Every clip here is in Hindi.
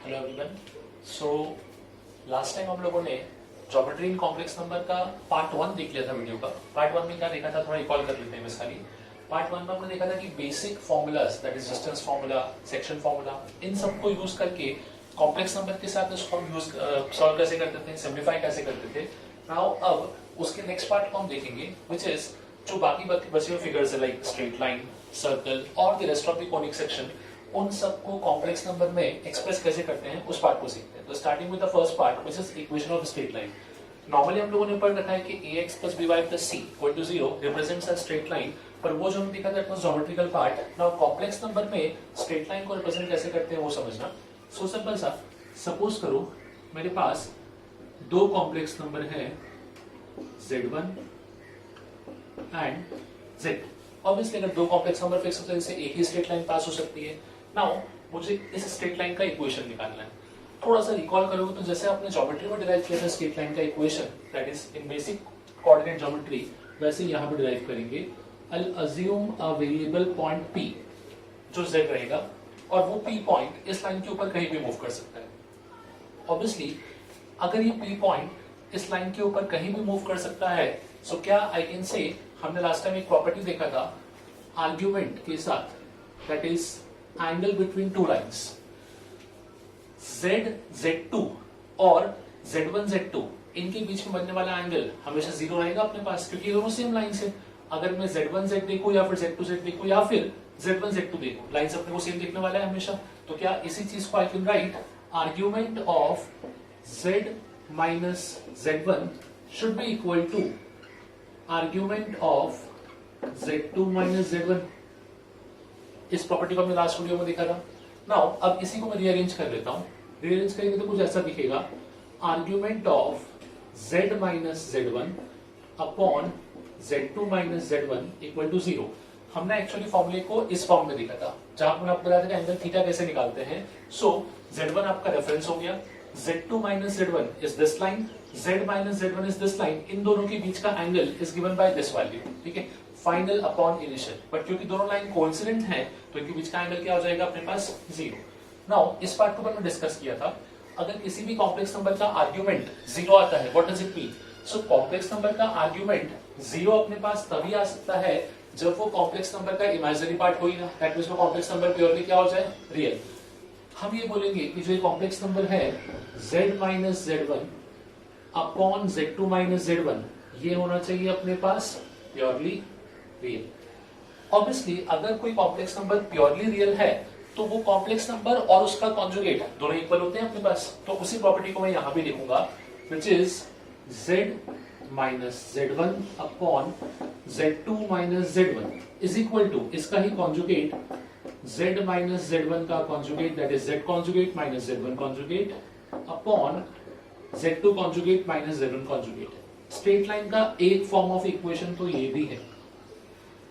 Hello everyone. So last time हम लोगों ने ज्योमेट्री इन कॉम्प्लेक्स नंबर का पार्ट 1 देख लिया था वीडियो का। पार्ट 1 में क्या देखा था, थोड़ा रिकॉल कर लेते हैं बस खाली। पार्ट 1 में हमने देखा था कि basic formulas, that is distance formula, section formula, इन सबको यूज करके कॉम्प्लेक्स नंबर के साथ उसको हम यूज सॉल्व कैसे करते थे, सिंप्लीफाई कैसे करते थे। नाउ अब उसके नेक्स्ट पार्ट को हम देखेंगे, व्हिच इज जो बाकी बचे हुए फिगर्स है लाइक स्ट्रेट लाइन, सर्कल और the rest of the conic section, उन सबको कॉम्प्लेक्स नंबर में एक्सप्रेस कैसे करते हैं उस पार्ट को सीखते हैं। तो starting with the first part which is equation of straight line. Normally हम लोगों ने पढ़ रखा है कि ax plus by plus c equal to 0 represents a straight line, पर वो जो हमने देखा था was geometrical path. Now complex number में स्ट्रेट लाइन को रिप्रेजेंट कैसे करते हैं वो समझना। सो सिंपल सा, सपोज करो मेरे पास दो कॉम्प्लेक्स नंबर है z1 एंड z। ऑब्वियसली अगर दो कॉम्प्लेक्स नंबर फिक्स होते हैं इनसे एक ही स्ट्रेट लाइन पास हो सकती है। नाउ मुझे इस स्ट्रेट लाइन का इक्वेशन निकालना है। थोड़ा सा रिकॉल करोगे तो जैसे आपने ज्योमेट्री में डिराइव किया था स्ट्रेट लाइन का equation, that is in basic coordinate geometry, वैसे यहाँ पे डिराइव करेंगे। I'll assume a variable point p जो z रहेगा, और वो p पॉइंट इस लाइन के ऊपर कहीं भी मूव कर सकता है। ऑब्वियसली अगर ये p पॉइंट इस लाइन के ऊपर कहीं भी मूव कर सकता है, सो क्या आई कैन से, हमने लास्ट टाइम एक प्रॉपर्टी देखा था आर्ग्यूमेंट के साथ, that is angle between two lines z2 और z1 इनके बीच में बनने वाला एंगल हमेशा जीरो रहेगा अपने पास, क्योंकि ये दोनों सेम लाइन है। अगर मैं z1 देखूं या फिर z2 देखूं या फिर z1 देखूं, लाइंस अपने को सेम दिखने वाला है हमेशा। तो क्या इसी चीज को I can write argument of z minus z1 should be equal to argument of z2 minus z1। इस प्रॉपर्टी को हमने लास्ट वीडियो में देखा था। नाउ अब इसी को मैं रीअरेंज कर लेता हूं। रीअरेंज करेंगे तो कुछ ऐसा दिखेगा, argument of z minus z1 upon z2 minus z1 equal to 0। हमने एक्चुअली फॉर्मूले को इस फॉर्म में देखा था जहां पर आपको बताया था एंगल थीटा कैसे निकालते हैं। सो z1 आपका रेफरेंस हो गया, z2 minus z1 is this line, z minus z1 is this line. इन दोनों के बीच का angle is given by this value, ठीक है, फाइनल अपॉन इनिशियल। बट क्योंकि दोनों लाइन कोइंसिडेंट हैं तो इनके बीच का एंगल क्या हो जाएगा अपने पास, 0। नाउ इस पार्ट को मैंने डिस्कस किया था, अगर किसी भी कॉम्प्लेक्स नंबर का आर्ग्यूमेंट 0 आता है, what does it mean. So complex number का आर्ग्यूमेंट 0 अपने पास तभी आ सकता है जब वो कॉम्प्लेक्स नंबर का इमेजिनरी पार्ट होगा, दैट मींस वो कॉम्प्लेक्स नंबर प्योरली क्या हो जाए, रियल। हम ये बोलेंगे कि जो कॉम्प्लेक्स नंबर है z minus z1 upon z2 minus z1, ये होना चाहिए अपने पास प्योरली रियल। ऑब्वियसली अगर कोई कॉम्प्लेक्स नंबर प्योरली रियल है तो वो कॉम्प्लेक्स नंबर और उसका कॉन्जुगेट दोनों इक्वल होते हैं अपने पास। तो उसी प्रॉपर्टी को मैं यहां भी लिखूंगा, which is z minus z1 upon z2 minus z1 is equal to इसका ही कॉन्जुगेट z माइनस z1 का conjugate, that is z conjugate minus z1 conjugate upon z2 conjugate minus z1 conjugate. Straight line का एक फॉर्म ऑफ इक्वेशन तो ये भी है,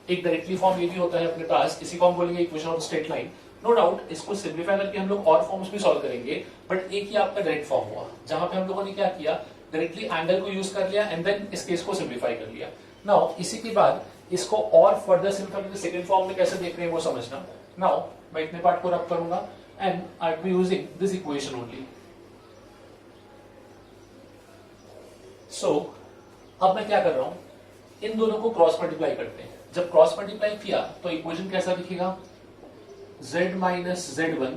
एक डायरेक्टली फॉर्म ये भी होता है अपने पास, इसी को हम बोलेंगे equation of straight line. No doubt इसको सिंप्लीफाई करके हम लोग और फॉर्म्स भी सॉल्व करेंगे, बट एक ही आपका डायरेक्ट फॉर्म हुआ जहां पे हम लोगों ने क्या किया, डायरेक्टली एंगल को यूज कर लिया एंड देन इस केस को सिंप्लीफाई कर लिया। नाउ इसी के बाद इसको और फर्दर सिंप्लीफाई करके सेकंड फॉर्म में कैसे देख रहे हैं वो समझना। नाउ मैं इतने पार्ट को रब करूंगा and I will be using this equation only. So अब मैं क्या कर रहा हूं, इन दोनों को क्रॉस मल्टीप्लाई करते हैं। जब क्रॉस मल्टीप्लाई किया तो इक्वेशन कैसा दिखेगा, z minus z1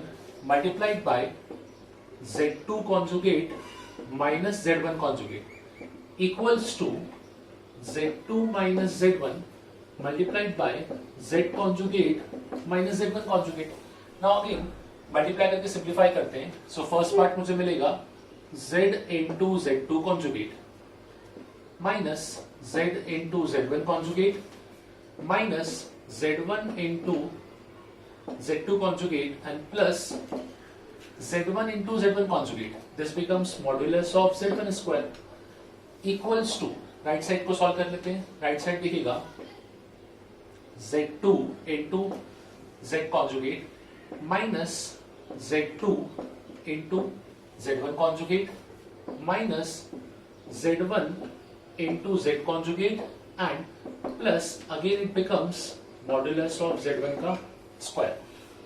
multiplied by z2 conjugate minus z1 conjugate equals to z2 minus z1 multiplied by z conjugate minus z1 conjugate. Now again multiply करके सिंप्लीफाई करते हैं। सो फर्स्ट पार्ट मुझे मिलेगा z into z2 conjugate minus z into z1 conjugate minus z1 into z2 conjugate and plus z1 into z1 conjugate. This becomes modulus of z1 square equals to, right side को सॉल्व कर लेते हैं। राइट साइड दिखेगा z2 into z conjugate minus z2 into z1 conjugate minus z1 into z conjugate and plus again it becomes modulus of z1 का स्क्वायर।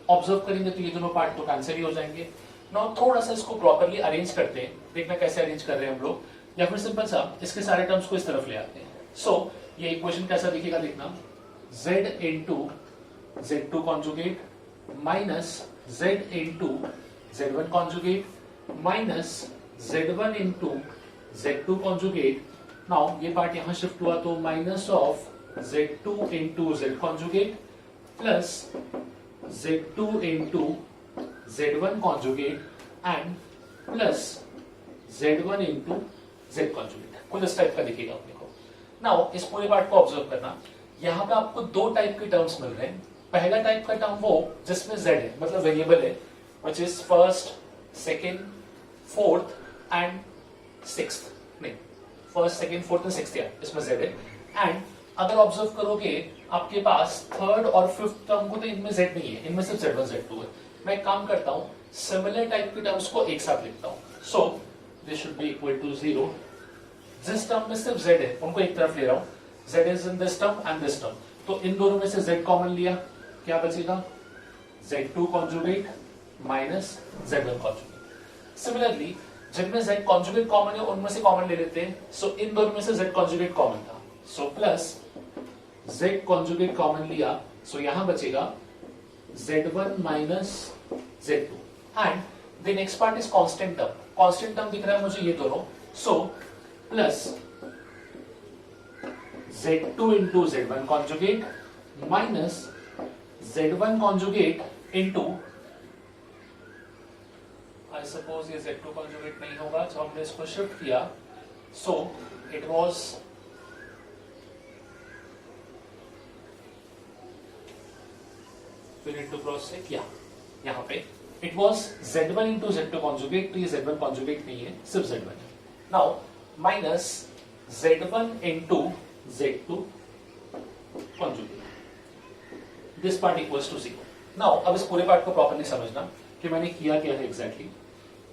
ऑब्जर्व करेंगे तो ये दोनों पार्ट तो कैंसिल ही हो जाएंगे। नाउ थोड़ा सा इसको प्रॉपरली अरेंज करते हैं, देखना कैसे अरेंज कर रहे हैं हम लोग, या फिर सिंपल सा इसके सारे टर्म्स को इस तरफ ले आते हैं। सो ये इक्वेशन कैसा दिखेगा देखना, z into z2 conjugate minus z into z1 conjugate minus z1 into z2 conjugate. Now ये पार्ट यहां शिफ्ट हुआ तो minus of z2 into z conjugate plus z2 into z1 conjugate and plus z1 into z conjugate. कुछ इस टाइप का दिखेगा अपने को। नाउ इस पूरे पार्ट को ऑब्जर्व करना, यहाँ पे आपको दो टाइप के टर्म्स मिल रहे हैं। पहला टाइप का टर्म वो जिसमें z है, मतलब वेरिएबल है, which is first, second, fourth and sixth, नहीं first, second, fourth and sixth, इसमें z है। एंड अगर ऑब्जर्व करोगे आपके पास थर्ड और फिफ्थ टर्म को तो इनमें z नहीं है, इनमें सिर्फ z1 z2 है। मैं एक काम करता हूं, सिमिलर टाइप के टर्म्स को एक साथ लिखता हूं। So this should be equal to 0। जिस टर्म में सिर्फ z है उनको एक तरफ ले रहा हूं, z is in this term and this term, तो इन दोनों में से z कॉमन लिया, क्या बचेगा z2 conjugate minus z1 conjugate. Similarly जिनमें z कॉन्जुगेट कॉमन है उनमें से कॉमन ले लेते हैं। सो इन दोनों में से z कॉन्जुगेट कॉमन था, so plus z conjugate common लिया, सो यहां बचेगा z1 minus z2 and the next part is constant term. Constant term दिख रहा है मुझे ये दोनों, so plus z2 into z1 conjugate minus z1 conjugate into, I suppose ये z2 कॉन्जुगेट नहीं होगा जब हमने इसको शिफ्ट किया, so it was to cross check, यहाँ पे it was z1 into z2 conjugate, तो ये z1 कॉन्जुगेट नहीं है, सिर्फ z1 है। Now minus z1 into z2 conjugate, this part equals to 0। Now अब इस पूरे पार्ट को प्रॉपर्ली समझना कि मैंने किया क्या है एग्जैक्टली।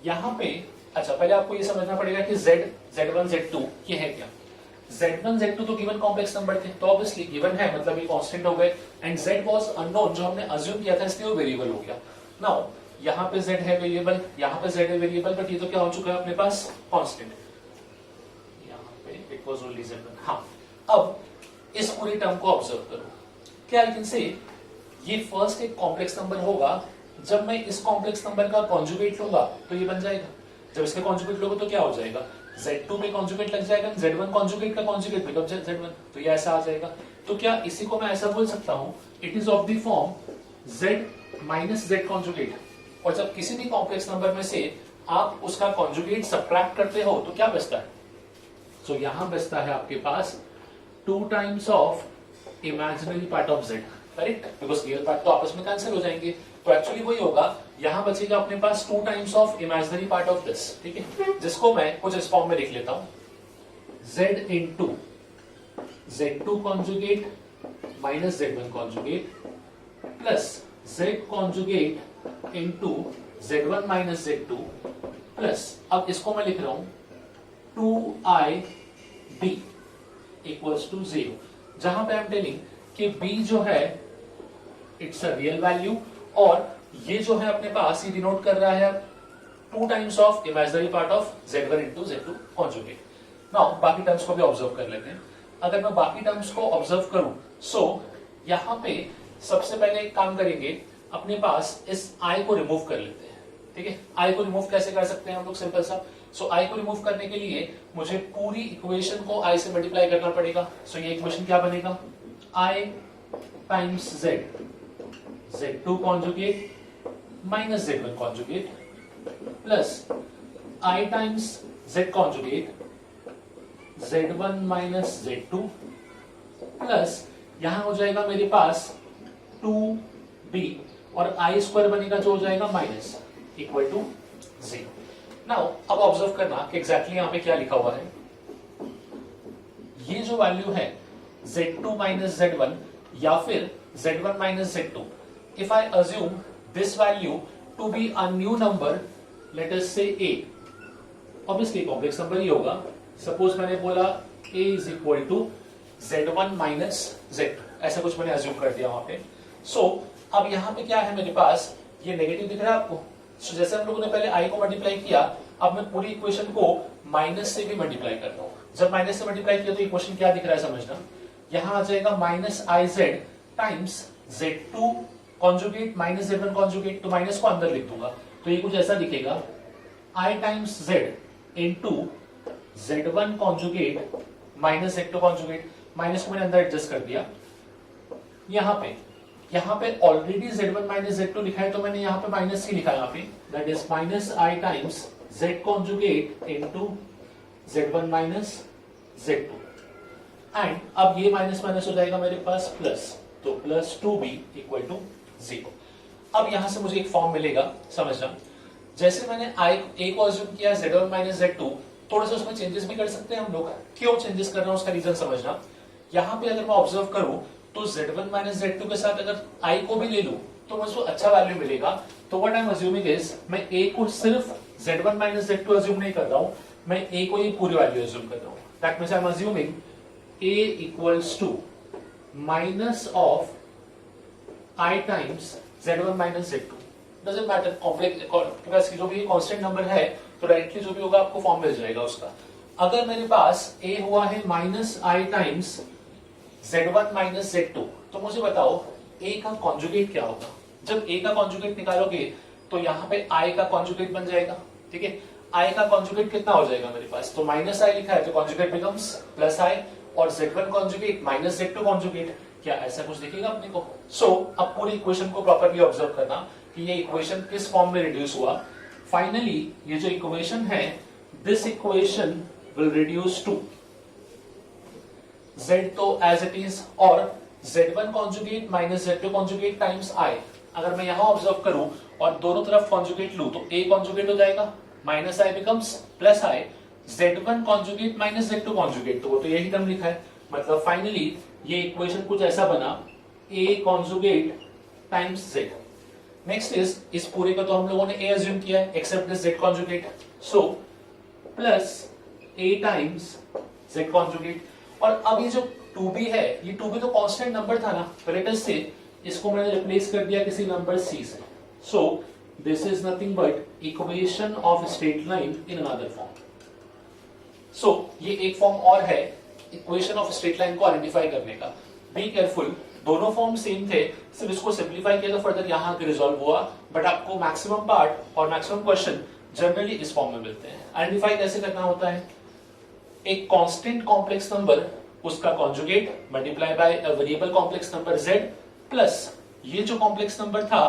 यहाँ पे अच्छा पहले आपको ये समझना पड़ेगा कि z1 z2 ये है क्या। z1 z2 तो गिवन कॉम्प्लेक्स नंबर थे, तो ऑब्वियसली गिवन है मतलब ये कांस्टेंट हो गए, एंड z वाज अननोन जो हमने अज्यूम किया था इसलिए वो वेरिएबल हो गया। नाउ यहाँ पे z है वेरिएबल, यहाँ पे z है वेरिएबल, बट ये तो क्या हो चुका है अपने पास कांस्टेंट, यहाँ पे इट वाज ओनली z1। हाँ, अब इस पूरे टर्म को ऑब्जर्व करो, क्या आई कैन से ये फर्स्ट एक कॉम्प्लेक्स नंबर होगा, जब मैं इस कॉम्प्लेक्स नंबर का कॉन्जुगेट लूंगा तो ये बन जाएगा, जब इसके कॉन्जुगेट लोगे तो क्या हो जाएगा, z2 पे कॉन्जुगेट लग जाएगा, z1 कॉन्जुगेट का कॉन्जुगेट बिकम z1, तो ये ऐसा आ जाएगा। तो क्या इसी को मैं ऐसा बोल सकता हूं, it is of the form z minus z conjugate, और जब किसी भी कॉम्प्लेक्स नंबर में से आप उसका कॉन्जुगेट सब्ट्रैक्ट करते हो तो क्या बचता है, सो यहां बचता है आपके पास 2 times of imaginary part of z, correct, because real part तो आपस में कैंसिल हो जाएंगे, तो एक्चुअली वही होगा, यहां बचेगा अपने पास 2 times of imaginary part of this, ठीक है, जिसको मैं कुछ इस फॉर्म में लिख लेता हूं, z into z2 conjugate minus z1 conjugate plus z conjugate into z1 minus z2 plus, अब इसको मैं लिख रहा हूं 2i b इक्वल्स टू 0, जहां पे आई एम टेलिंग कि b जो है इट्स अ रियल वैल्यू, और ये जो है अपने पास ये डिनोट कर रहा है 2 times of imaginary part of z1 into z2 conjugate. Now बाकी टर्म्स को भी ऑब्जर्व कर लेते हैं। अगर मैं बाकी टर्म्स को ऑब्जर्व करूं, सो यहां पे सबसे पहले एक काम करेंगे, अपने पास इस i को रिमूव कर लेते हैं, ठीक है। i को रिमूव कैसे कर सकते हैं हम लोग, सिंपल सा, सो i को रिमूव करने के लिए मुझे पूरी इक्वेशन को i से मल्टीप्लाई करना पड़ेगा। सो ये इक्वेशन क्या बनेगा, i times z, z2 conjugate minus z1 conjugate plus i times z conjugate z1 minus z2 plus यहां हो जाएगा मेरे पास 2b और i स्क्वायर बनेगा जो हो जाएगा माइनस इक्वल टू 0। नाउ अब ऑब्जर्व करना कि एग्जैक्टली यहां पे क्या लिखा हुआ है, ये जो वैल्यू है z2 माइनस z1 या फिर z1 minus z2, if I assume this value to be a new number, let us say a, obviously complex number ही होगा। सपोज मैंने बोला a is equal to z1 minus z2, ऐसा कुछ मैंने अज्यूम कर दिया वहां पे। सो अब यहां पे क्या है मेरे पास, ये नेगेटिव दिख रहा है आपको, So, जैसे हम लोगों ने पहले i को मल्टीप्लाई किया, अब मैं पूरी इक्वेशन को माइनस से भी मल्टीप्लाई करता हूँ। जब माइनस से मल्टीप्लाई किया तो इक्वेशन क्या दिख रहा है समझना, यहाँ आ जाएगा minus I Z times z2 conjugate minus z1 conjugate, तो माइनस को अंदर लिख दूंगा, तो ये कुछ ऐसा दिखेगा i times z into z1 conjugate minus z2 conjugate, minus को मैंने अंदर एडजस्ट कर दिया। यहाँ पे ऑलरेडी z1 माइनस z2 लिखा है, तो मैंने यहाँ पे माइनस ही लिखा है, यहाँ पे that is minus I times z conjugate into z1 minus z2, and अब ये माइनस माइनस हो जाएगा मेरे पास प्लस, तो प्लस 2b इक्वल टू 0। अब यहां से मुझे एक फॉर्म मिलेगा, समझना, जैसे मैंने a को अज्यूम किया z1 माइनस z2, थोड़ा सा उसमें चेंजेस भी कर सकते हैं हम लोग। क्यों चेंजेस कर रहा हूं उसका रीजन समझना। यहाँ पे अगर मैं ऑब्जर्व करूं तो z1 माइनस z2 के साथ अगर i को भी ले लूं तो मुझे अच्छा वैल्यू मिलेगा। तो what I am assuming is, मैं a को सिर्फ z1 माइनस z2 अज्यूम नहीं कर रहा हूं, मैं a को ये पूरी वैल्यू अज्यूम कर रहा हूं। That means I am assuming a equals to minus of i times z1 minus z2। Doesn't matter complex, जो भी कांस्टेंट नंबर है तो डायरेक्टली जो भी होगा आपको फॉर्म मिल जाएगा उसका। अगर मेरे पास a हुआ है माइनस आई टाइम्स z1 माइनस z2, तो मुझे बताओ a का कॉन्जुगेट क्या होगा। जब a का कॉन्जुगेट निकालोगे तो यहाँ पे i का कॉन्जुगेट बन जाएगा, ठीक है। i का कॉन्जुगेट कितना हो जाएगा मेरे पास, तो माइनस i लिखा है तो कॉन्जुगेट बिकम्स प्लस i, और z1 conjugate minus z2 conjugate, क्या ऐसा कुछ दिखेगा अपने को। सो अब पूरी इक्वेशन को प्रॉपर्ली ऑब्जर्व करना कि ये इक्वेशन किस फॉर्म में रिड्यूस हुआ। फाइनली ये जो इक्वेशन है, this equation will reduce to z तो एज इट इज, और z1 conjugate minus z2 conjugate times i। अगर मैं यहां ऑब्जर्व करूं और दोनों तरफ कॉन्जुगेट लूं तो a कॉन्जुगेट हो जाएगा, minus i becomes plus i, z1 conjugate minus z2 conjugate, तो वो तो यही टर्म लिखा है। मतलब फाइनली ये इक्वेशन कुछ ऐसा बना, a conjugate times z। Next is, इस पूरे का तो हम लोगों ने a अज्यूम किया है except this z conjugate, so plus a times z conjugate. और अब ये जो 2b है, ये 2b तो कांस्टेंट नंबर था ना, तो लेट अस से इसको मैंने रिप्लेस कर दिया किसी नंबर c से। So this is nothing but equation of straight line in another form. सो ये एक फॉर्म और है इक्वेशन ऑफ स्ट्रेट लाइन को आइडेंटिफाई करने का। बी केयरफुल, दोनों फॉर्म सेम थे, सिर्फ इसको सिंप्लीफाई किया तो फर्दर यहाँ के रिजॉल्व हुआ, बट आपको मैक्सिमम पार्ट और मैक्सिमम क्वेश्चन जनरली इस फॉर्म में मिलते हैं। आइडेंटिफाई कैसे करना होता है, एक कांस्टेंट कॉम्प्लेक्स नंबर, उसका conjugate multiply by a variable complex number z, plus ये जो कॉम्प्लेक्स नंबर था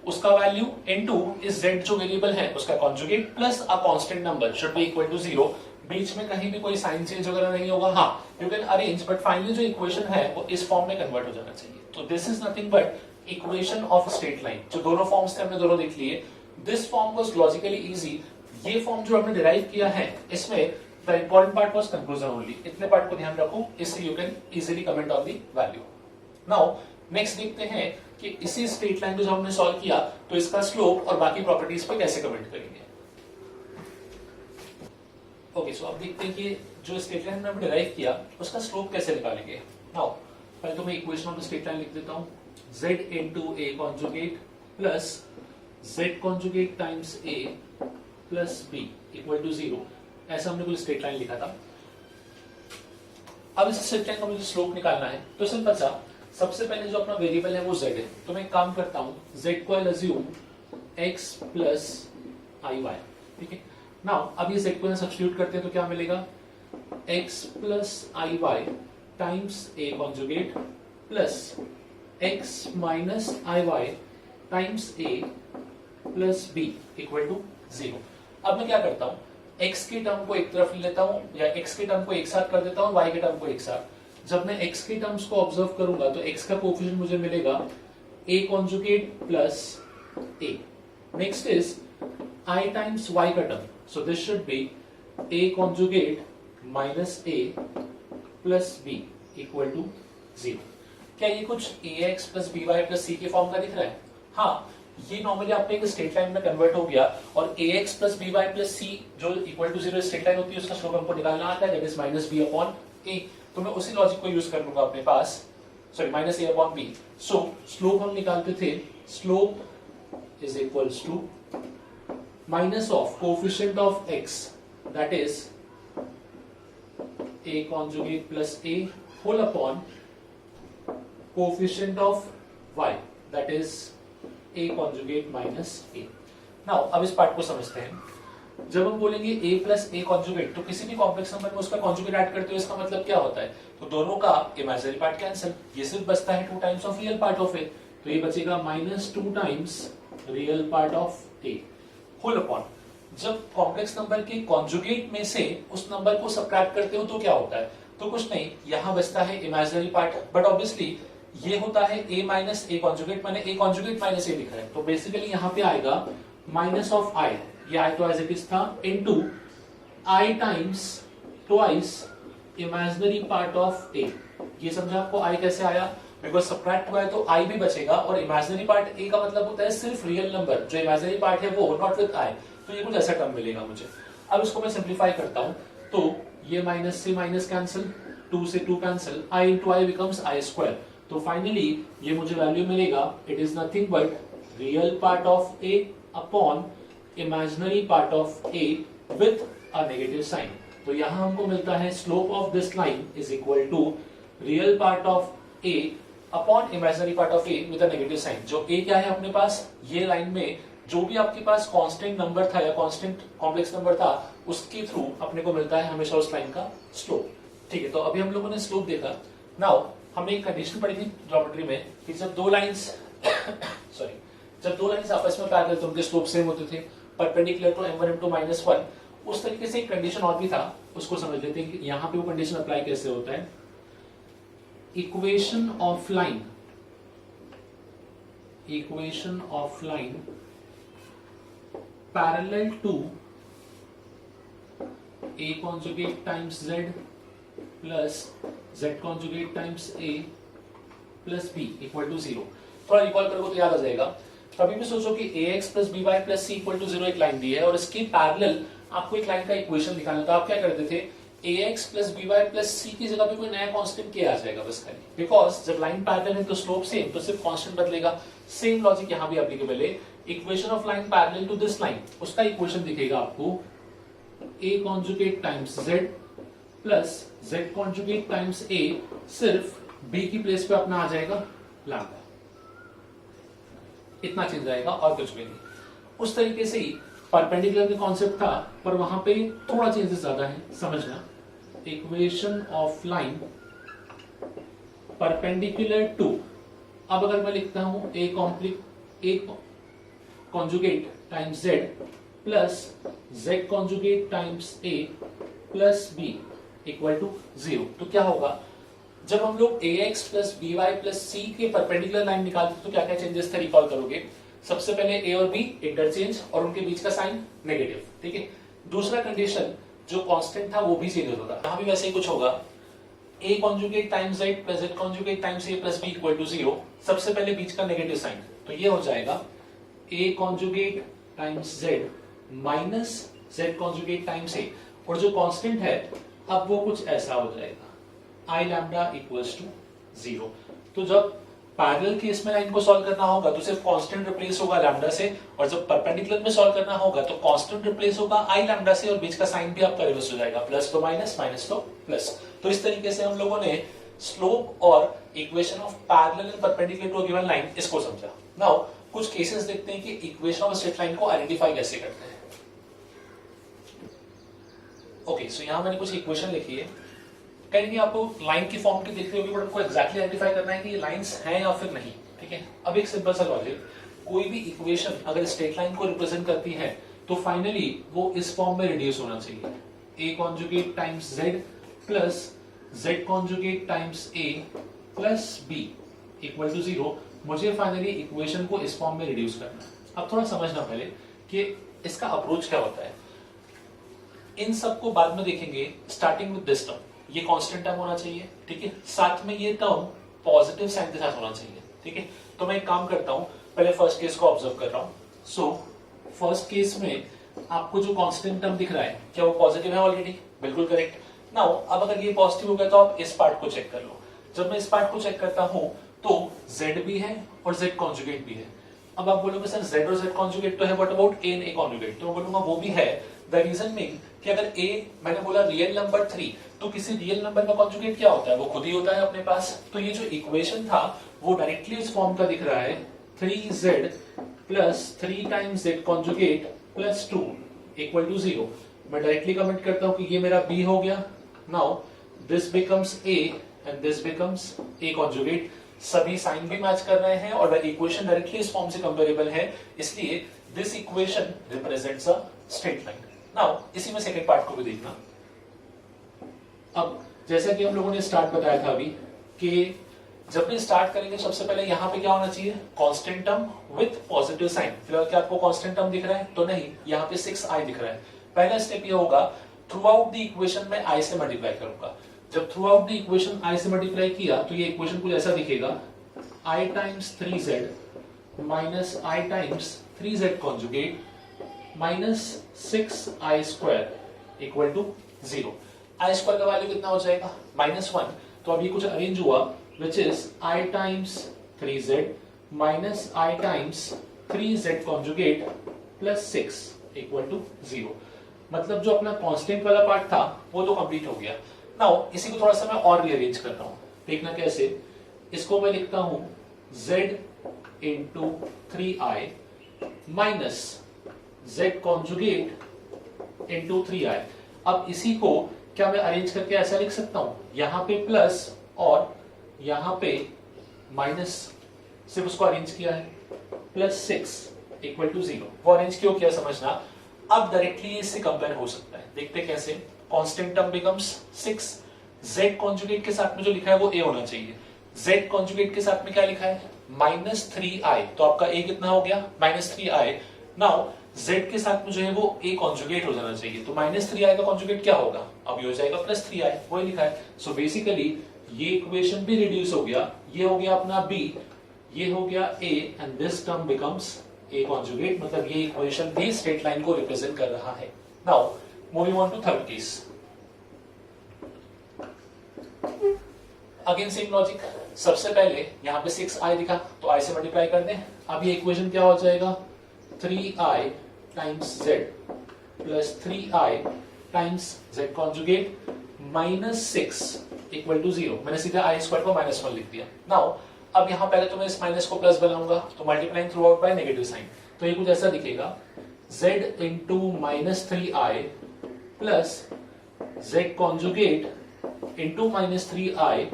उसका वैल्यू इनटू इस z जो वेरिएबल है उसका conjugate plus a constant number should be equal to 0। बीच में कहीं भी कोई साइन चेंज वगैरह नहीं होगा, हाँ you can arrange, but finally जो इक्वेशन है वो इस फॉर्म में कन्वर्ट हो जाना चाहिए। तो this is nothing but equation of straight line. जो दोनों फॉर्म्स थे हमने दोनों देख लिए। This form was logically easy. ये फॉर्म जो हमने डिराइव किया है इसमें the important part was conclusion only. इतने पार्ट को ध्यान रखो, इससे you can easily comment on the value. Now next देखते हैं कि इसी स्ट्रेट लाइन को जब हमने सॉल्व किया तो इसका स्लोप और बाकी प्रॉपर्टीज पे कैसे कमेंट करेंगे। ओके, सो अब देखते हैं कि जो स्ट्रेट लाइन हमने डिराइव किया उसका स्लोप कैसे निकालेंगे। नाउ पहले तो मैं equation of the straight line लिख देता हूं, z into a conjugate plus z conjugate times a plus b equal to 0। ऐसा हमने कोई स्ट्रेट लाइन लिखा था। अब इस स्ट्रेट लाइन का मुझे स्लोप निकालना है तो सिंपल सा, सबसे पहले जो अपना वेरिएबल है वो z है, तो मैं एक काम करता हूं, z को I assume x plus i y, ठीक है। नाउ अब ये z को सब्स्टिट्यूट करते हैं तो क्या मिलेगा, x plus i y times a conjugate plus x minus i y times a plus b equal to 0। अब मैं क्या करता हूं, x के टर्म को एक तरफ ले लेता हूं या x के टर्म को एक साथ कर देता हूं, y के टर्म को एक साथ। जब मैं x के टर्म्स को ऑब्जर्व करूंगा तो x का कोएफिशिएंट मुझे मिलेगा a conjugate plus a। Next is i times y का term, so this should be a conjugate minus a plus b equal to 0। क्या ये कुछ ax plus by plus c के फॉर्म का दिख रहा है? हाँ, ये नॉर्मली आपने एक स्ट्रेट लाइन में कन्वर्ट हो गया और ax plus by plus c जो इक्वल टू 0 स्ट्रेट लाइन होती है उसका स्लोप हमको निकालना आता है, that is minus b upon a। तो मैं उसी लॉजिक को यूज कर लूंगा अपने पास, sorry minus a upon b। So slope हम निकालते थे, slope is equals to minus of coefficient of x, that is a conjugate plus a whole upon coefficient of y, that is a conjugate minus a. Now अब इस पार्ट को समझते हैं. जब हम बोलेंगे a प्लस a कॉन्जुगेट, तो किसी भी कॉम्प्लेक्स नंबर में उसका कॉन्जुगेट ऐड करते हो, इसका मतलब क्या होता है? तो दोनों का इमेजिनरी पार्ट कैंसिल, ये सिर्फ बचता है 2 times of real part of a, तो ये बचेगा -2 times real part of a whole upon. जब कॉम्प्लेक्स नंबर के कॉन्जुगेट में से उस नंबर को सब्ट्रैक्ट करते हो तो क्या होता है? तो कुछ नहीं, यहां बचता है इमेजिनरी पार्ट, बट ऑब्वियसली ये होता है a माइनस a कॉन्जुगेट, मैंने a कॉन्जुगेट माइनस a लिखा है, तो बेसिकली यहाँ पे आएगा माइनस ऑफ i, ये i तो एज इट इज था, into i times twice imaginary part of a. ये समझा आपको i कैसे आया? बिकॉज सब्ट्रैक्ट हुआ है तो i भी बचेगा, और इमेजिनरी पार्ट a का मतलब होता है सिर्फ रियल नंबर, जो इमेजिनरी पार्ट है वो, नॉट विद i, तो ये कुछ ऐसा टर्म मिलेगा मुझे. अब इसको मैं सिंप्लीफाई करता हूं, तो ये माइनस से माइनस कैंसिल, 2 से 2 cancel, i into i becomes i square. तो फाइनली ये मुझे वैल्यू मिलेगा, it is nothing but real part of a upon imaginary part of a with a negative sign. तो यहां हमको मिलता है slope of this line is equal to real part of a upon imaginary part of a with a negative sign. जो a क्या है अपने पास, ये लाइन में जो भी आपके पास कांस्टेंट नंबर था या कांस्टेंट कॉम्प्लेक्स नंबर था, उसके थ्रू अपने को मिलता है हमेशा उस लाइन का स्लोप. ठीक है, तो अभी हम लोगों ने स्लोप देखा. नाउ हमने एक कंडीशन पढ़ी थी ज्योमेट्री में कि जब दो लाइंस सॉरी जब दो लाइंस आपस में पैरेलल तो उनके स्लोप सेम होते थे, परपेंडिकुलर टू m1 m2 -1. उस तरीके से एक कंडीशन और भी था, उसको समझ लेते हैं कि यहां पे वो कंडीशन अप्लाई कैसे होता है. Equation of line parallel to a conjugate times z plus z conjugate times a plus b equal to 0. थोड़ा रिकॉल करोगे तो याद आ जाएगा. कभी भी सोचो कि ax plus by plus c equal to 0 एक लाइन दी है और इसके पैरेलल आपको एक लाइन का इक्वेशन निकालना, तो आप क्या करते थे? ax plus by plus c की जगह पे कोई नया कांस्टेंट k आ जाएगा बस खाली, बिकॉज जब लाइन पैरेलल है तो स्लोप सेम, तो सिर्फ कांस्टेंट बदलेगा. सेम लॉजिक यहां भी एप्लीकेबल है. Equation of line parallel to this line, उसका इक्वेशन दिखेगा आपको a conjugate times z plus z conjugate times a, सिर्फ b की प्लेस पे अपना आ जाएगा लैम्डा. इतना चेंज आएगा और कुछ भी नहीं. उस तरीके से ही परपेंडिकुलर का कॉन्सेप्ट था, पर वहां पे थोड़ा चेंजेस ज्यादा है, समझना. Equation of line perpendicular to, अब अगर मैं लिखता हूं a conjugate times z plus z conjugate times a plus b equal to 0, तो क्या होगा? जब हम लोग ax plus by plus c के परपेंडिकुलर लाइन निकालते तो क्या क्या चेंजेस थे, रिकॉल करोगे? सबसे पहले a और b इंटरचेंज और उनके बीच का साइन नेगेटिव. ठीक है. दूसरा कंडीशन, जो कांस्टेंट था वो भी चेंज होता था, यहां भी वैसे ही कुछ होगा. a conjugate times z plus z conjugate times a plus b equal to 0. सबसे पहले बीच का नेगेटिव साइन, तो ये हो जाएगा a conjugate times z minus z conjugate times a, और जो कांस्टेंट है अब वो कुछ ऐसा हो जाएगा, i लैम्डा इक्वल्स टू 0. तो जब पैरेलल केस में लाइन को सॉल्व करना होगा तो सिर्फ कांस्टेंट रिप्लेस होगा लैम्डा से, और जब परपेंडिकुलर में सॉल्व करना होगा तो कांस्टेंट रिप्लेस होगा i लैम्डा से, और बीच का साइन भी आपका रिवर्स हो जाएगा, प्लस तो माइनस, माइनस तो प्लस. तो इस तरीके से हम लोगों ने स्लोप और equation of parallel and perpendicular to a given line इसको समझा. नाउ कुछ केसेस देखते हैं कि इक्वेशन ऑफ स्ट्रेट लाइन को आइडेंटिफाई कैसे करते हैं. ओके, सो यहां मैंने कुछ इक्वेशन लिखी है. कहीं भी आपको लाइन की फॉर्म की दिख रही होगी, बट आपको एग्जैक्टली आइडेंटिफाई करना है कि ये लाइंस हैं या फिर नहीं. ठीक है. अब एक सिंपल सा लॉजिक, कोई भी इक्वेशन अगर स्ट्रेट लाइन को रिप्रेजेंट करती है तो फाइनली वो इस फॉर्म में रिड्यूस होना चाहिए. a conjugate times z plus z conjugate times a plus b equal to 0. मुझे फाइनली इक्वेशन को इस फॉर्म में रिड्यूस करना है. अब थोड़ा समझना पहले कि इसका अप्रोच क्या होता है. इन सबको बाद में देखेंगे. स्टार्टिंग विद दिस टर्म, ये कांस्टेंट टर्म होना चाहिए. ठीक है. साथ में ये टर्म पॉजिटिव साइन के साथ होना चाहिए. ठीक है. तो मैं एक काम करता हूं, पहले फर्स्ट केस को ऑब्जर्व कर रहा हूं. सो फर्स्ट केस में आपको जो कांस्टेंट टर्म दिख रहा है, क्या वो पॉजिटिव है ऑलरेडी? बिल्कुल करेक्ट. नाउ अब अगर ये पॉजिटिव हो गया तो आप इस पार्ट को चेक कर लो. जब मैं इस पार्ट को चेक करता हूं तो z भी है और z कॉन्जुगेट भी है. अब आप बोलोगे सर z और z कॉन्जुगेट तो है, what about a and a conjugate? तो मैं बोलूंगा वो भी है। द रीजन मीन कि अगर a मैंने बोला रियल नंबर 3, तो किसी रियल नंबर का कॉन्जुगेट क्या होता है? वो खुद ही होता है अपने पास। तो ये जो इक्वेशन था वो डायरेक्टली इस फॉर्म का दिख रहा है 3z plus 3 times z conjugate plus 2 equal to 0। मैं डायरेक्टली कमेंट करता हूं कि ये मेरा b हो गया। Now this becomes a and this becomes a conjugate. सभी साइन भी मैच कर रहे हैं और इक्वेशन डायरेक्टली इस फॉर्म से कंपेरेबल है, इसलिए this equation represents a straight line. Now इसी में सेकंड पार्ट को भी देखना। अब जैसा कि हम लोगों ने स्टार्ट बताया था अभी कि जब भी स्टार्ट करेंगे सबसे पहले यहाँ पे क्या होना चाहिए? Constant term with positive sign. फिलहाल क्या आपको कांस्टेंट टर्म दिख रहा है? तो नहीं, यहाँ पे 6i दिख रहा है। पहला स्टेप ये होगा, थ्रू आउट द इक्वेशन में i से मल्टीप्लाई करूंगा। जब throughout the equation i से मल्टीप्लाई किया तो ये इक्वेशन कुछ ऐसा दिखेगा, i times 3z minus i times 3z conjugate minus 6i square equal to 0। i square का वैल्यू कितना हो जाएगा? -1। तो अब ये कुछ अरेंज हुआ which is i times 3z minus i times 3z conjugate plus 6 equal to 0। मतलब जो अपना कांस्टेंट वाला पार्ट था वो तो कंप्लीट हो गया। नाउ इसी को थोड़ा सा मैं और रीअरेंज कर रहा हूं, देखना कैसे। इसको मैं लिखता हूं z into 3i minus z conjugate into 3i। अब इसी को क्या मैं अरेंज करके ऐसा लिख सकता हूं, यहां पे प्लस और यहां पे माइनस, सिर्फ उसको अरेंज किया है, प्लस 6 इक्वल टू 0। वो अरेंज क्यों किया समझना। अब डायरेक्टली इससे कंपेयर हो सकता है, देखते कैसे। Constant term becomes 6, z conjugate के साथ में जो लिखा है वो a होना चाहिए। z कॉन्जुगेट के साथ में क्या लिखा है? -3i। तो आपका a कितना हो गया? -3i। नाउ z के साथ में जो है वो a कॉन्जुगेट हो जाना चाहिए। तो -3i का कॉन्जुगेट क्या होगा? अब ये हो जाएगा +3i, वही लिखा है। सो बेसिकली ये इक्वेशन भी रिड्यूस हो गया, ये हो गया अपना b, ये हो गया a and this term becomes a conjugate. मतलब ये इक्वेशन भी स्ट्रेट लाइन को रिप्रेजेंट कर रहा है। Now moving on to third case. Again same logic. सबसे पहले यहाँ पे 6i दिखा तो i से मल्टीप्लाई कर दें। अब ये इक्वेशन क्या हो जाएगा? 3i times z plus 3i times z conjugate minus 6 equal to 0। मैंने सीधा i स्क्वायर को -1 लिख दिया। नाउ अब यहां पहले तो मैं इस माइनस को प्लस बनाऊंगा, तो multiplying throughout by negative sign. तो ये कुछ ऐसा दिखेगा, z into -3i plus z conjugate into -3i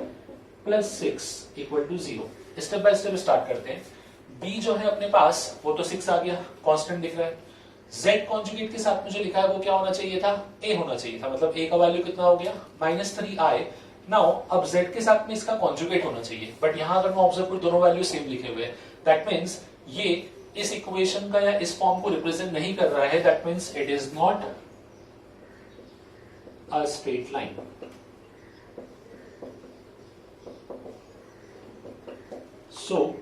plus 6 equal to 0। Step by step start करते हैं। b जो है अपने पास वो तो 6 आ गया, कांस्टेंट दिख रहा है। z कॉन्जुगेट के साथ में जो लिखा है वो क्या होना चाहिए था? a होना चाहिए था। मतलब a का वैल्यू कितना हो गया? -3i। नाउ अब z के साथ में इसका कॉन्जुगेट होना चाहिए, बट यहां अगर मैं ऑब्जर्व करूं दोनों वैल्यू सेम लिखे हुए हैं। दैट मींस ये इस इक्वेशन का या इस फॉर्म को रिप्रेजेंट नहीं कर रहा है। That means it is not a straight line. So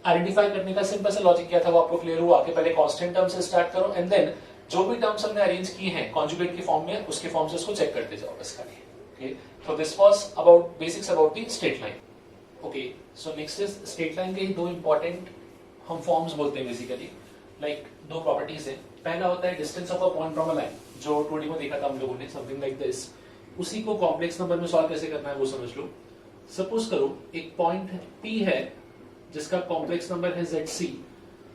identify करने का सिंपल सा लॉजिक क्या था वो आपको क्लियर हुआ कि पहले कांस्टेंट टर्म से स्टार्ट करो एंड देन जो भी टर्म्स हमने अरेंज की हैं कॉन्जुगेट के फॉर्म में, उसके फॉर्म से उसको चेक करते जाओ बस खाली। Okay, so this was about basics about the straight line. Okay, so next is straight line के ही दो important हम forms बोलते हैं basically, like दो properties हैं। पहला होता है distance of a point from a line, जो 2D में देखा था हम लोगों ने, something like this। उसी को complex number में solve कैसे करना है वो समझ लो। Suppose करो एक point P है जिसका complex number है ZC,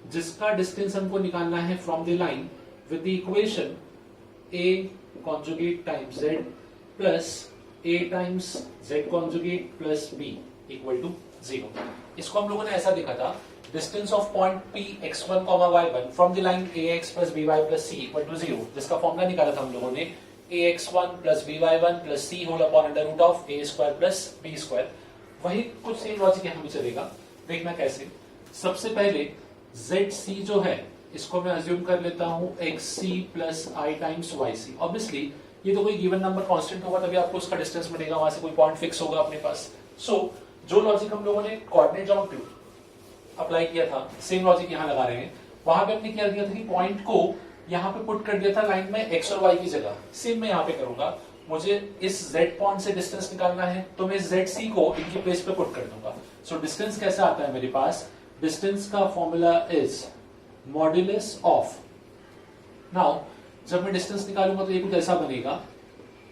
जिसका distance हमको निकालना है from the line with the equation A conjugate times Z plus a times z conjugate plus b equal to 0। इसको हम लोगों ने ऐसा देखा था, distance of point p x1, y1 from the line ax plus by plus c equal to 0, जिसका फॉर्मूला निकाला था हम लोगों ने ax1 plus by1 plus c whole upon under root of a square plus b square. वही कुछ सेम लॉजिक यहां भी चलेगा, देखना कैसे। सबसे पहले zc जो है इसको मैं अज्यूम कर लेता हूं xc plus i times yc। Obviously ये तो कोई गिवन नंबर कांस्टेंट होगा तभी आपको उसका डिस्टेंस मिलेगा, वहां से कोई पॉइंट फिक्स होगा अपने पास। सो जो लॉजिक हम लोगों ने कोऑर्डिनेट ज्योमेट्री अप्लाई किया था सेम लॉजिक यहां लगा रहे हैं। वहां पे हमने क्या किया था कि पॉइंट को यहां पे पुट कर दिया था लाइन में x और y की जगह। सेम मैं यहां पे करूंगा, मुझे इस z पॉइंट से डिस्टेंस निकालना है तो मैं zc को इनकी प्लेस पे पुट कर दूंगा। सो डिस्टेंस कैसा आता है मेरे पास डिस्टेंस का formula is modulus of, now जब मैं डिस्टेंस निकालूंगा तो ये कुछ ऐसा बनेगा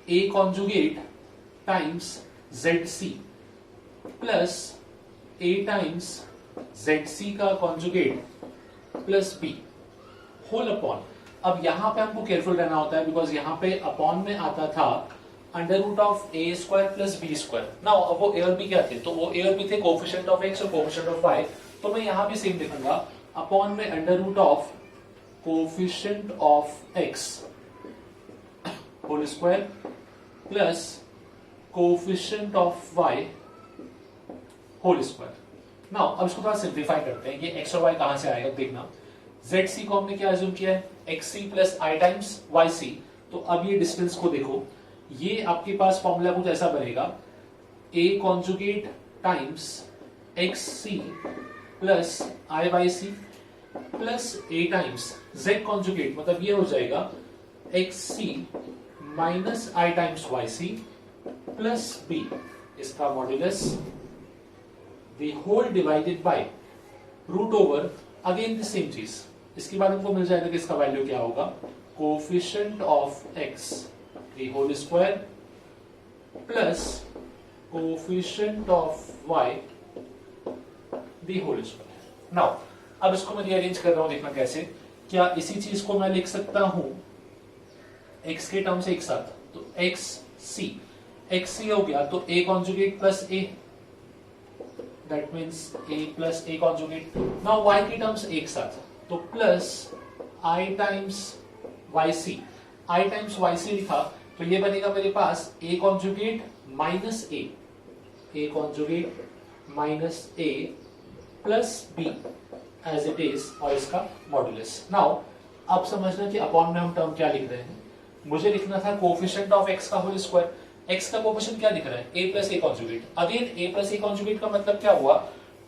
a conjugate times ZC plus a times ZC का conjugate plus b whole upon. अब यहां पे हमको केयरफुल रहना होता है बिकॉज यहां पे अपॉन में आता था under root of a square plus b square. Now अब वो a और b क्या थे, तो वो a और b थे कोफिशिएंट ऑफ x और कोफिशिएंट ऑफ y, तो मैं यहां भी सेम लिखूंगा अपॉन में under root of coefficient of x whole square plus coefficient of y whole square. Now अब इसको थोड़ा सिंप्लीफाई करते हैं, ये x और y कहां से आएगा देखना। ZC को हमने क्या अज्यूम किया है, XC plus I times YC, तो अब ये डिस्टेंस को देखो, ये आपके पास फॉर्मूला कुछ ऐसा बनेगा A conjugate times XC plus IYC plus A times Z conjugate, मतलब ये हो जाएगा XC minus I times YC plus B, इसका modulus the whole divided by root over again the same चीज। इसके बाद हमको मिल जाएगा कि इसका वैल्यू क्या होगा, coefficient of x the whole square plus coefficient of y the whole square. Now अब इसको मैं रीअरेंज कर रहा हूं, देखना कैसे। क्या इसी चीज को मैं लिख सकता हूं x के टर्म्स एक साथ, तो xc हो गया तो a conjugate plus a, that means a plus a conjugate. Now y की टर्म्स एक साथ, तो plus I times YC, I times YC लिखा तो ये बनेगा मेरे पास a conjugate minus a conjugate minus a plus b as it is, और इसका मॉड्यूलस। नाउ अब समझना कि अपॉन में हम टर्म क्या लिख रहे हैं। मुझे लिखना था कोफिशिएंट ऑफ x का होल स्क्वायर, x का कोफिशिएंट क्या दिख रहा है, a plus a conjugate. Again a plus a conjugate का मतलब क्या हुआ,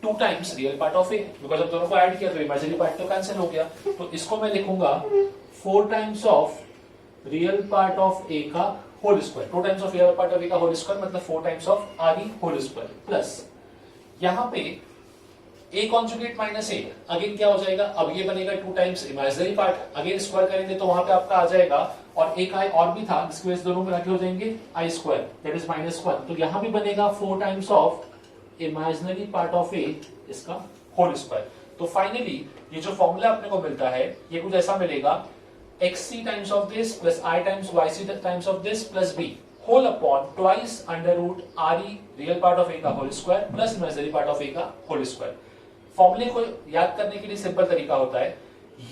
2 times real part of a, because अब दोनों को ऐड किया तो इमेजिनरी पार्ट तो कैंसिल हो गया, तो इसको मैं लिखूंगा 4 times of real part of a का whole square. 2 times of real part of a का होल स्क्वायर मतलब 4 times of r whole square plus यहां पे a conjugate minus a, again क्या हो जाएगा, अब ये बनेगा 2 times imaginary part, again square करेंगे तो वहां पे आपका आ जाएगा, और एक i और भी था जिसकी वजह से दोनों मिला के हो जाएंगे i स्क्वायर दैट इज -1, तो यहां भी बनेगा 4 times of imaginary part of a, इसका होल स्क्वायर। तो फाइनली ये जो फॉर्मूला अपने को मिलता है ये कुछ ऐसा मिलेगा, xc times of this plus I times yc times of this plus b whole upon twice under root re real part of a का whole square plus imaginary part of a का होल स्क्वायर। फॉर्मूले को याद करने के लिए सिंपल तरीका होता है,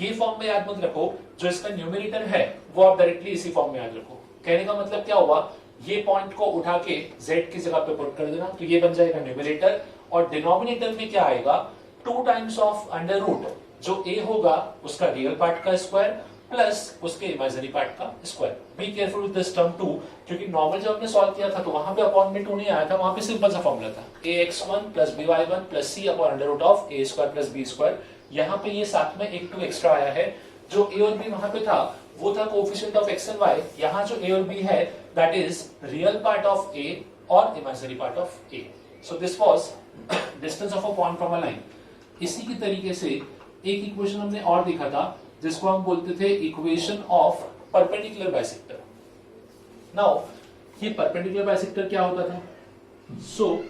ये फॉर्म में याद मत रखो, जो इसका न्यूमरेटर है वो आप डायरेक्टली इसी फॉर्म में याद रखो। कहने का मतलब क्या हुआ, ये पॉइंट को उठा के z की जगह पे पुट कर देना, तो ये बन जाएगा न्यूमरेटर, और डिनोमिनेटर में क्या आएगा, 2 टाइम्स ऑफ अंडर रूट जो a होगा उसका रियल पार्ट का स्क्वायर प्लस उसके इमेजिनरी पार्ट का square. Be careful with this term 2, क्योंकि नॉर्मल जब हमने सॉल्व किया था तो वहां पे अपॉन में 2 नहीं आया था, वहां पे सिंपल सा फॉर्मूला था ax1 plus by1 plus c upon under root of a square plus b square. यहाँ पे ये साथ में एक 2 एक्स्ट्रा आया है, जो a और b वहां पे था वो था coefficient of x and y, यहाँ जो a और b है that is real part of a और imaginary part of a। So this was distance of a point from a line. इसी की तरीके से एक इक्वेशन हमने और देखा था जिसको हम बोलते थे equation of perpendicular bisector. Now ये परपेंडिकुलर बाइसेक्टर क्या होता था, सो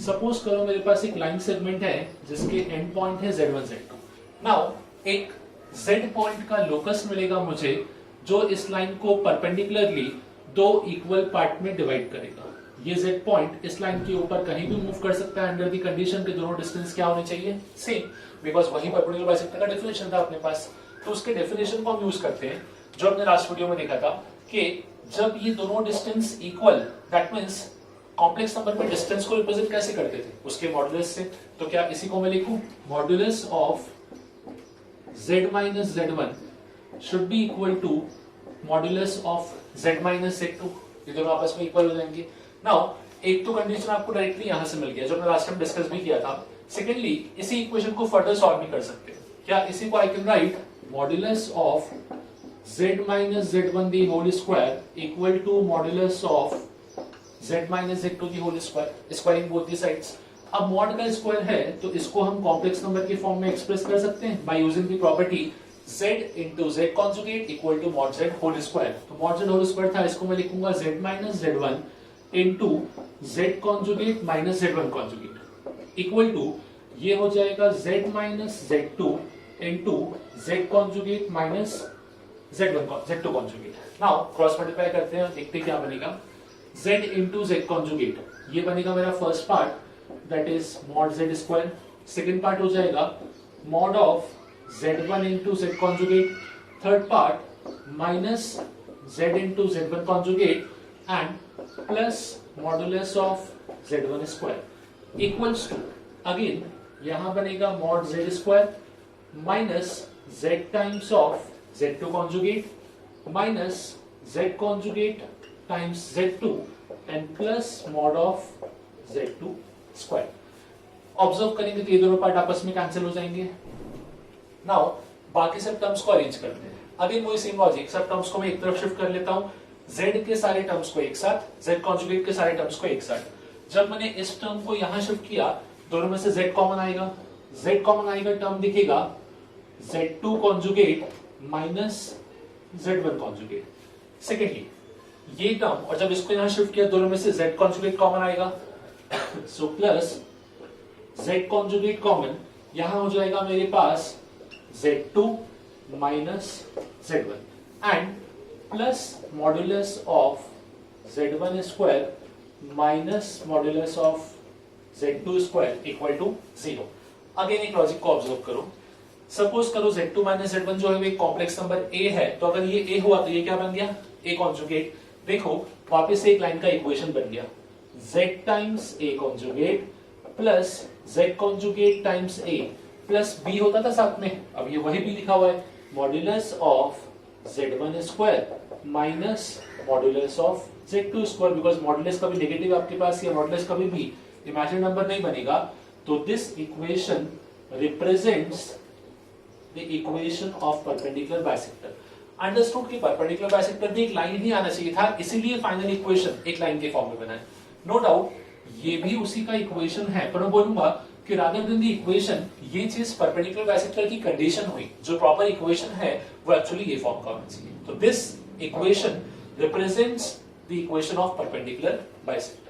सपोज करो मेरे पास एक लाइन सेगमेंट है जिसके एंड पॉइंट है z1 z2। नाउ एक z पॉइंट का लोकस मिलेगा मुझे जो इस लाइन को परपेंडिकुलरली 2 इक्वल पार्ट में डिवाइड करेगा। ये z पॉइंट इस लाइन के ऊपर कहीं भी मूव कर सकता है अंडर द कंडीशन के दोनों डिस्टेंस क्या होने चाहिए, सेम, बिकॉज वही परपेंडिकुलर बाइसेक्टर का डेफिनेशन था अपने पास। तो उसके डेफिनेशन को हम यूज करते हैं जो हमने लास्ट वीडियो में देखा था कि जब ये दोनों distance equal, that means complex number में डिस्टेंस को रिप्रेजेंट कैसे करते थे, उसके मॉड्यूलस से। तो क्या इसी को मैं लिखूं, modulus of z minus z1 should be equal to modulus of z minus z2, ये दोनों आपस में इक्वल हो जाएंगे। नाउ एक तो कंडीशन आपको डायरेक्टली यहां से मिल गया जो हमने लास्ट टाइम डिस्कस भी किया था। सेकेंडली इसी इक्वेशन को फर्दर सॉल्व भी कर सकते हैं। क्या इसी को I can right modulus of z minus z1 the whole square equal to modulus of z minus z2 the whole square, squaring both the sides। अब मॉड का स्क्वायर है तो इसको हम कॉम्प्लेक्स नंबर के फॉर्म में एक्सप्रेस कर सकते हैं by using the property z into z conjugate equal to mod z whole square। तो mod z whole square था, इसको मैं लिखूंगा z minus z1 into z conjugate minus z1 conjugate equal to ये हो जाएगा z minus z2 into z conjugate minus z2 conjugate। Now cross multiply करते हैं, देखते हैं क्या बनेगा। z into z conjugate, ये बनेगा मेरा first part that is mod z square. Second part हो जाएगा mod of z1 into z conjugate, third part minus z into z1 conjugate and plus modulus of z1 square equals to, again यहां बनेगा mod z square minus z times of z2 conjugate minus z conjugate times z2 and plus mod of z2 square। Observe करेंगे तो ये दोनों पार्ट आपस में कैंसिल हो जाएंगे। नाउ बाकी सब टर्म्स को अरेंज करते हैं। अगेन वही सेम लॉजिक, सब टर्म्स को मैं एक तरफ शिफ्ट कर लेता हूं, z के सारे टर्म्स को एक साथ, z कॉन्जुगेट के सारे टर्म्स को एक साथ। जब मैंने इस टर्म को यहां शिफ्ट किया, दोनों में से z कॉमन आएगा, z कॉमन आएगा, टर्म दिखेगा z2 conjugate minus z1 conjugate. Secondly ये टर्म, और जब इसको यहां शिफ्ट किया दोनों में से z कॉन्जुगेट कॉमन आएगा, so plus z conjugate common, यहां हो जाएगा मेरे पास z2 minus z1 and plus modulus of z1 square minus modulus of z2 square equal to 0। Again एक लॉजिक को ऑब्जर्व करो। सपोज करो z2 minus z1 जो है वो एक कॉम्प्लेक्स नंबर a है, तो अगर ये a हुआ तो ये क्या बन गया, a कॉन्जुगेट। देखो वापस से एक लाइन का इक्वेशन बन गया, z times a conjugate plus z conjugate times a plus b होता था साथ में, अब ये वही b लिखा हुआ है, modulus of z1 square minus modulus of z2 square, because modulus कभी नेगेटिव आपके पास या मॉड्यूलस कभी भी इमेजिनरी नंबर नहीं बनेगा, तो this equation represents the equation of perpendicular bisector. Understood कि परपेंडिकुलर बाइसेक्टर भी एक लाइन ही आना चाहिए था, इसीलिए फाइनल इक्वेशन एक लाइन के फॉर्म में बना है। नो डाउट ये भी उसी का इक्वेशन है, पर मैं बोलूंगा कि रादर देन द इक्वेशन ये चीज परपेंडिकुलर बाइसेक्टर की कंडीशन हुई, जो प्रॉपर इक्वेशन है वो एक्चुअली ये फॉर्म का होना चाहिए। तो this equation represents the equation of perpendicular bisector.